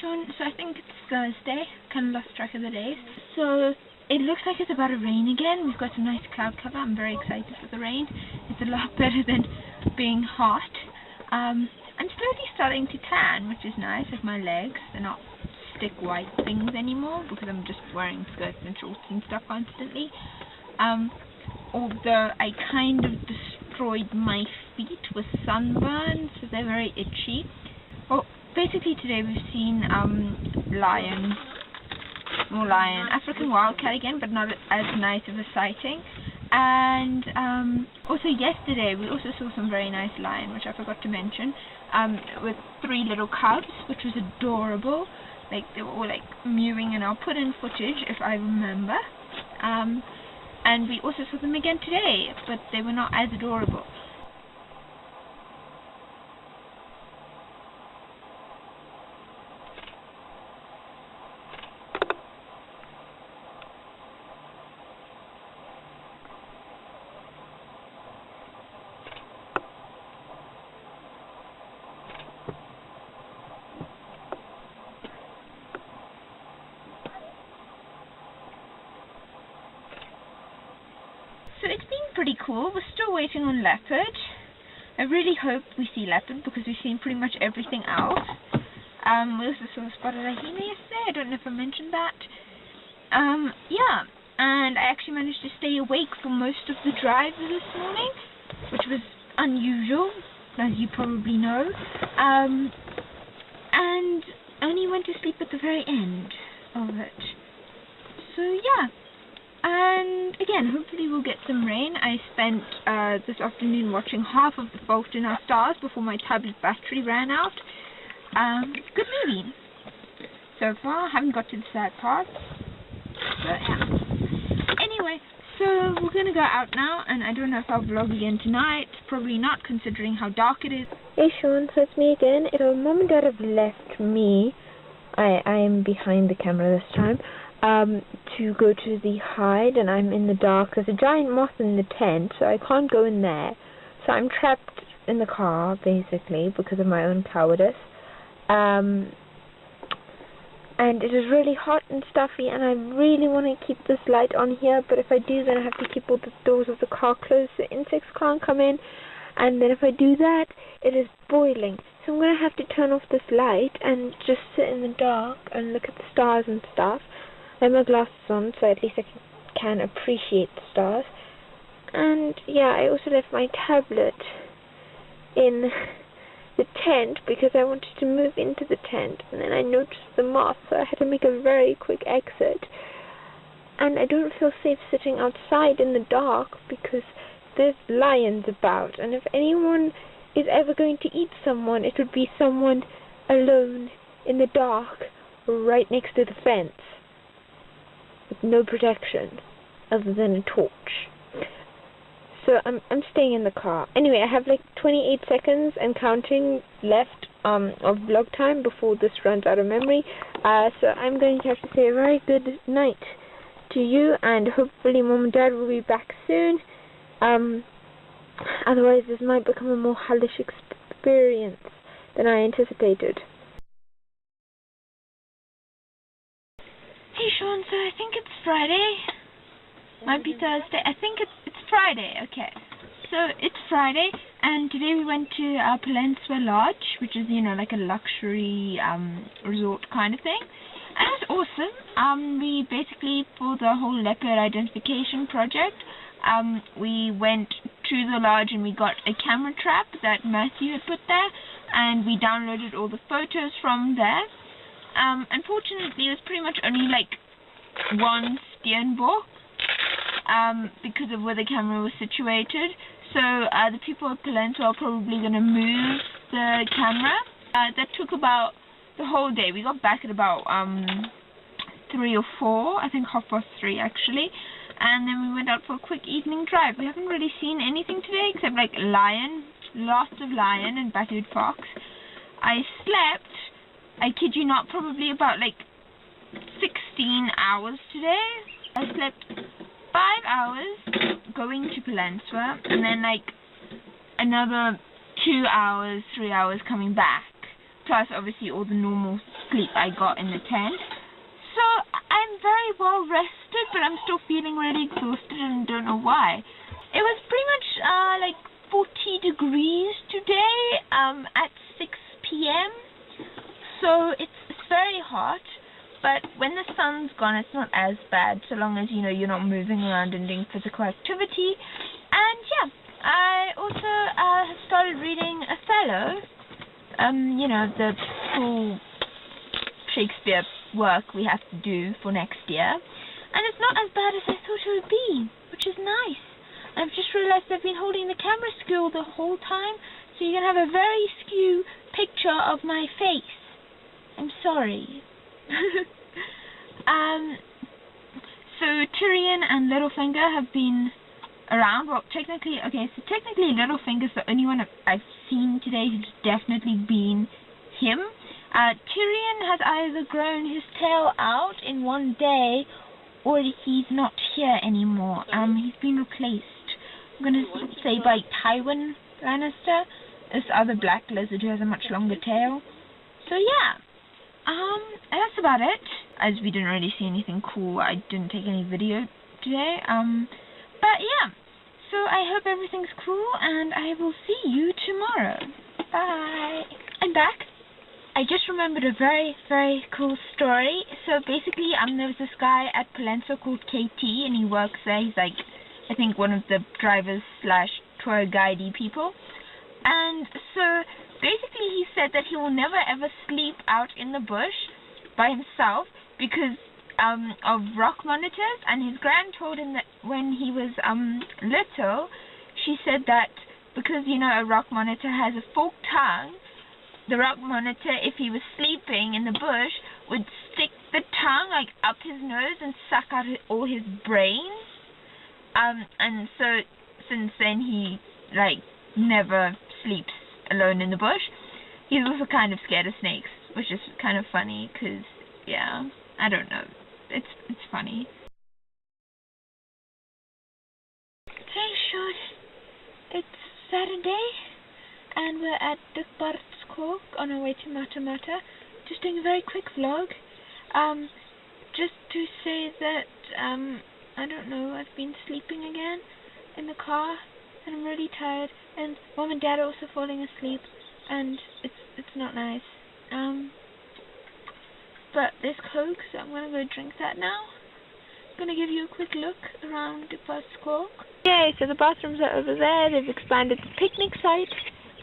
Sean, so I think it's Thursday, kind of lost track of the days. So it looks like it's about to rain again. We've got some nice cloud cover. I'm very excited for the rain. It's a lot better than being hot. I'm slowly starting to tan, which is nice. Like my legs, they're not stick white things anymore because I'm just wearing skirts and shorts and stuff constantly. Although I kind of destroyed my feet with sunburn, so they're very itchy. Well, basically today we've seen more lion, African wildcat again, but not as nice of a sighting. And also yesterday we also saw some very nice lion, which I forgot to mention, with 3 little cubs, which was adorable. Like they were all like mewing, and I'll put in footage if I remember. And we also saw them again today, but they were not as adorable. So it's been pretty cool. We're still waiting on leopard. I really hope we see leopard because we've seen pretty much everything else. We also saw spotted hyena yesterday. I don't know if I mentioned that. Yeah, and I actually managed to stay awake for most of the drive this morning, which was unusual, as you probably know. And only went to sleep at the very end of it. So yeah. And again, hopefully we'll get some rain. I spent this afternoon watching half of The Fault in Our Stars before my tablet battery ran out. Good movie. So far, haven't got to the sad part. But yeah. Anyway, so we're gonna go out now, and I don't know if I'll vlog again tonight. Probably not, considering how dark it is. Hey Sean, so it's me again. Mom and Dad have left me. I am behind the camera this time. To go to the hide, and I'm in the dark. There's a giant moth in the tent, so I can't go in there. So I'm trapped in the car, basically, because of my own cowardice. And it is really hot and stuffy, and I really want to keep this light on here, but if I do, then I have to keep all the doors of the car closed so insects can't come in. And then if I do that, it is boiling. So I'm going to have to turn off this light and just sit in the dark and look at the stars and stuff. I have my glasses on, so at least I can appreciate the stars. And yeah, I also left my tablet in the tent because I wanted to move into the tent, and then I noticed the moth, so I had to make a very quick exit. And I don't feel safe sitting outside in the dark because there's lions about, and if anyone is ever going to eat someone, it would be someone alone in the dark right next to the fence. No protection other than a torch. So I'm staying in the car. Anyway, I have like 28 seconds and counting left of vlog time before this runs out of memory. So I'm going to have to say a very good night to you, and hopefully Mom and Dad will be back soon. Otherwise this might become a more hellish experience than I anticipated. Hey Sean, so I think it's Friday. Might be Thursday. I think it's Friday. Okay. So it's Friday, and today we went to Peninsula Lodge, which is, you know, like a luxury resort kind of thing. And it was awesome. We basically, for the whole leopard identification project, we went to the lodge and we got a camera trap that Matthew had put there, and we downloaded all the photos from there. Unfortunately, it was pretty much only like one Steenbok, because of where the camera was situated. So the people at Peninsula are probably going to move the camera. That took about the whole day. We got back at about 3 or 4, I think 3:30 actually. And then we went out for a quick evening drive. We haven't really seen anything today except like lion, lots of lion and battered fox. I slept, I kid you not, probably about like 16 hours today. I slept 5 hours going to Peninsula, and then like another 2 hours, 3 hours coming back, plus obviously all the normal sleep I got in the tent. So I'm very well rested, but I'm still feeling really exhausted and don't know why. It was pretty much like 40 degrees today at 6 p.m. So it's very hot, but when the sun's gone it's not as bad, so long as you're not moving around and doing physical activity. And yeah, I also have started reading Othello, the full Shakespeare work we have to do for next year, and it's not as bad as I thought it would be, which is nice. I've just realized I've been holding the camera skew the whole time, so you're gonna have a very skew picture of my face. I'm sorry. So Tyrion and Littlefinger have been around. Well, technically Littlefinger's the only one I've seen today who's definitely been him. Tyrion has either grown his tail out in one day, or he's not here anymore. He's been replaced, I'm gonna say, by Tywin Lannister, this other black lizard who has a much longer tail. So yeah, that's about it. As we didn't really see anything cool, I didn't take any video today. But yeah, so I hope everything's cool, and I will see you tomorrow. Bye. I'm back. I just remembered a very, very cool story. So basically, there was this guy at Palenso called KT, and he works there. He's like, I think, one of the drivers / tour guidey people. And so basically he said that he will never ever sleep out in the bush by himself because of rock monitors. And his gran told him that when he was little, she said that because a rock monitor has a forked tongue, the rock monitor, if he was sleeping in the bush, would stick the tongue like up his nose and suck out all his brains. And so since then he never sleeps alone in the bush. He's also kind of scared of snakes, which is kind of funny because, yeah, I don't know. It's funny. Hey, Short. It's Saturday, and we're at Dukbartskog on our way to Mata. Just doing a very quick vlog. Just to say that, I don't know, I've been sleeping again in the car, and I'm really tired, and Mom and Dad are also falling asleep, and it's not nice. But there's Coke, so I'm gonna go drink that now. I'm gonna give you a quick look around Dukbartskog. Yay, so the bathrooms are over there. They've expanded the picnic site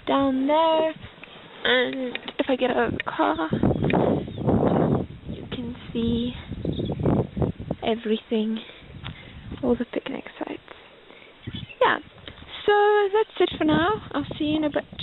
down there, and if I get out of the car, you can see everything, all the picnic sites. Yeah, so that's it for now. I'll see you in a bit.